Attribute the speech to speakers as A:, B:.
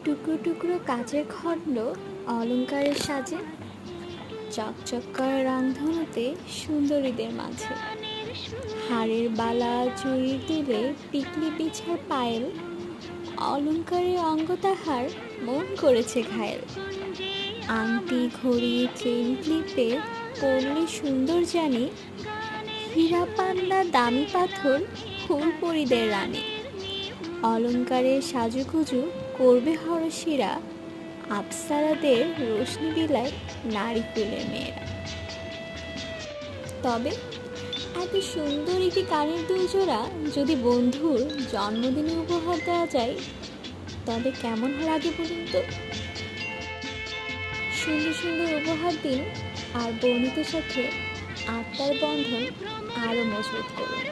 A: টুকরো টুকরো কাচের খণ্ড অলংকারের সাজে, চকচক করা রংধনুতে সুন্দরীদের মাঝে, হাড়ের বালা চুড়ির দুলে টিকলি পিছার পায়েল, অলংকারের অঙ্গ তাহার মন করেছে ঘায়েল। আংটি ঘড়ি চেইন ক্লিপে পরলে সুন্দর জানি, হীরা পান্না দামি পাথর ফুলপরিদের রানী। অলংকারের সাজুগুজু করবে হরশিরা, আপ্সারাদের রোশনি বিলায় নারী কুলের মেয়েরা। তবে এত সুন্দর একটি কানের দুল জোড়া যদি বন্ধুর জন্মদিনে উপহার দেওয়া যায়, তবে কেমন লাগে বলুন তো? সুন্দর সুন্দর উপহার দিন আর বন্ধুদের সাথে আত্মার বন্ধন আরও মজবুত করুন।